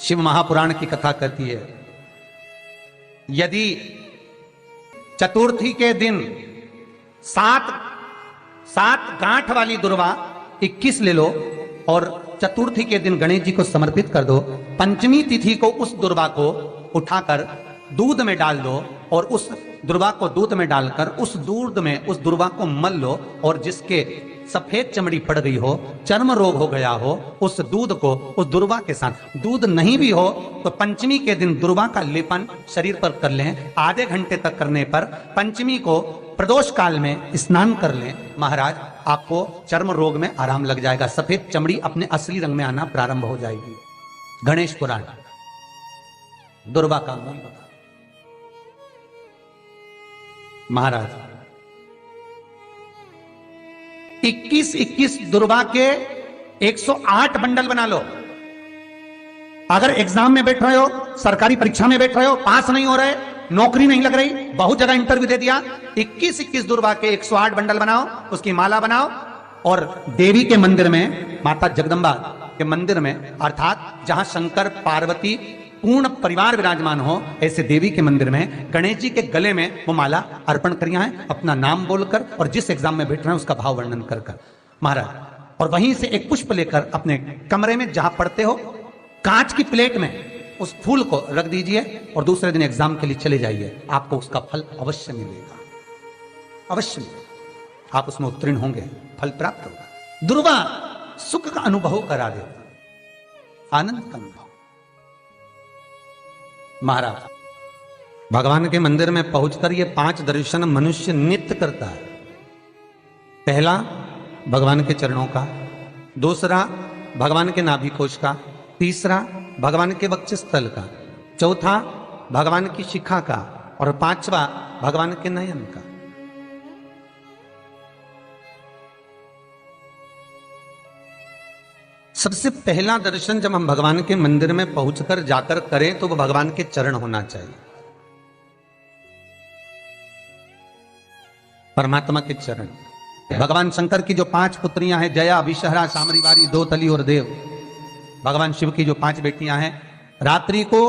शिव महापुराण की कथा कहती है, यदि चतुर्थी के दिन सात गांठ वाली दुर्वा 21 ले लो और चतुर्थी के दिन गणेश जी को समर्पित कर दो। पंचमी तिथि को उस दुर्वा को उठाकर दूध में डाल दो और उस दुर्वा को दूध में डालकर उस दूध में उस दुर्वा को मल लो और जिसके सफेद चमड़ी पड़ गई हो, चर्म रोग हो गया हो, उस दूध को उस दुर्वा के साथ, दूध नहीं भी हो तो पंचमी के दिन दुर्वा का लेपन शरीर पर कर लें। आधे घंटे तक करने पर पंचमी को प्रदोष काल में स्नान कर लें। महाराज आपको चर्म रोग में आराम लग जाएगा, सफेद चमड़ी अपने असली रंग में आना प्रारंभ हो जाएगी। गणेश पुराण दुर्वा का मूल बता। महाराज 21 दुर्वा के 108 बंडल बना लो। अगर एग्जाम में बैठ रहे हो, सरकारी परीक्षा में बैठ रहे हो, पास नहीं हो रहे, नौकरी नहीं लग रही, बहुत जगह इंटरव्यू दे दिया, 21 दुर्वा के 108 बंडल बनाओ, उसकी माला बनाओ और देवी के मंदिर में, माता जगदम्बा के मंदिर में, अर्थात जहां शंकर पार्वती पूर्ण परिवार विराजमान हो, ऐसे देवी के मंदिर में गणेश जी के गले में वो माला अर्पण करिया है, अपना नाम बोलकर और जिस एग्जाम में बैठ रहे हैं उसका भाव वर्णन कर महाराज। और वहीं से एक पुष्प लेकर अपने कमरे में जहां पढ़ते हो कांच की प्लेट में उस फूल को रख दीजिए और दूसरे दिन एग्जाम के लिए चले जाइए, आपको उसका फल अवश्य मिलेगा, अवश्य मिलेगा, आप उसमें उत्तीर्ण होंगे, फल प्राप्त होगा। दुर्वा सुख का अनुभव करा देता, आनंद का अनुभव। महाराज भगवान के मंदिर में पहुंचकर ये 5 दर्शन मनुष्य नित्य करता है। पहला भगवान के चरणों का, दूसरा भगवान के नाभि कोश का, तीसरा भगवान के वक्षस्थल का, चौथा भगवान की शिखा का और 5वां भगवान के नयन का। सबसे पहला दर्शन जब हम भगवान के मंदिर में पहुंचकर जाकर करें तो वो भगवान के चरण होना चाहिए, परमात्मा के चरण। भगवान शंकर की जो 5 पुत्रियां हैं, जया, विषहरा, सामरीवारी, दोतली और देव, भगवान शिव की जो 5 बेटियां हैं, रात्रि को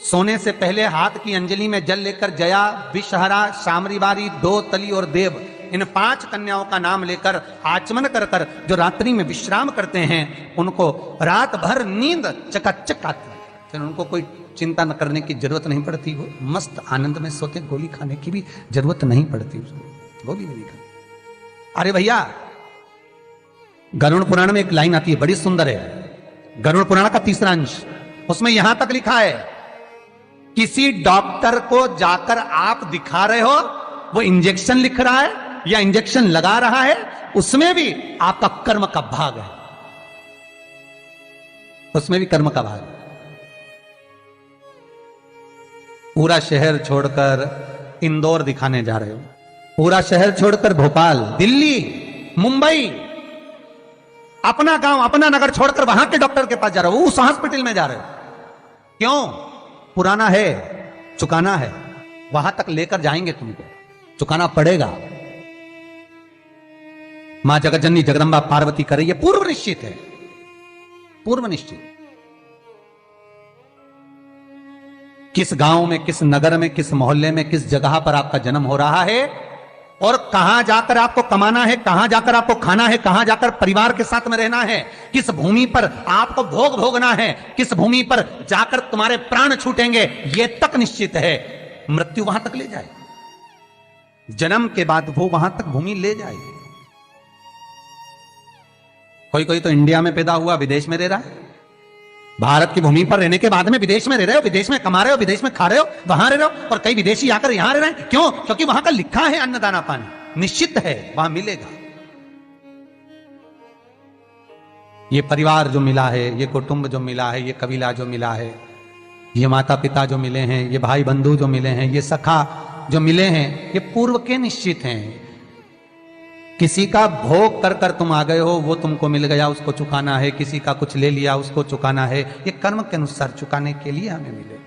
सोने से पहले हाथ की अंजलि में जल लेकर जया, विषहरा, सामरीवारी, दोतली और देव, इन 5 कन्याओं का नाम लेकर आचमन कर कर जो रात्रि में विश्राम करते हैं, उनको रात भर नींद चकाचक आती है, फिर उनको कोई चिंता न करने की जरूरत नहीं पड़ती, वो मस्त आनंद में सोते, गोली खाने की भी जरूरत नहीं पड़ती उसको, गोली भी नहीं खाती। अरे भैया, गरुड़ पुराण में एक लाइन आती है, बड़ी सुंदर है, गरुड़ पुराण का 3रा अंश, उसमें यहां तक लिखा है, किसी डॉक्टर को जाकर आप दिखा रहे हो, वो इंजेक्शन लिख रहा है या इंजेक्शन लगा रहा है, उसमें भी आपका कर्म का भाग है, उसमें भी कर्म का भाग है। पूरा शहर छोड़कर इंदौर दिखाने जा रहे हो, पूरा शहर छोड़कर भोपाल, दिल्ली, मुंबई, अपना गांव, अपना नगर छोड़कर वहां के डॉक्टर के पास जा रहे हो, उस हॉस्पिटल में जा रहे हो, क्यों? पुराना है, चुकाना है, वहां तक लेकर जाएंगे, तुमको चुकाना पड़ेगा। मां जगज्जननी जगदम्बा पार्वती करे, ये पूर्व निश्चित है, पूर्व निश्चित। किस गांव में, किस नगर में, किस मोहल्ले में, किस जगह पर आपका जन्म हो रहा है और कहां जाकर आपको कमाना है, कहां जाकर आपको खाना है, कहां जाकर परिवार के साथ में रहना है, किस भूमि पर आपको भोग भोगना है, किस भूमि पर जाकर तुम्हारे प्राण छूटेंगे, यह तक निश्चित है। मृत्यु वहां तक ले जाए, जन्म के बाद वो वहां तक भूमि ले जाएगी। कोई तो इंडिया में पैदा हुआ, विदेश में रह रहा है, भारत की भूमि पर रहने के बाद में विदेश में रह रहे हो, विदेश में कमा रहे हो, विदेश में खा रहे हो, वहां रह रहे हो, और कई विदेशी आकर यहां रह रहे हैं, क्यों? क्योंकि वहां का लिखा है अन्नदाना पानी, निश्चित है वहां मिलेगा। ये परिवार जो मिला है, ये कुटुंब जो मिला है, ये कबीला जो मिला है, ये माता पिता जो मिले हैं, ये भाई बंधु जो मिले हैं, ये सखा जो मिले हैं, ये पूर्व के निश्चित हैं। किसी का भोग कर कर तुम आ गए हो, वो तुमको मिल गया, उसको चुकाना है, किसी का कुछ ले लिया, उसको चुकाना है, ये कर्म के अनुसार चुकाने के लिए हमें मिले।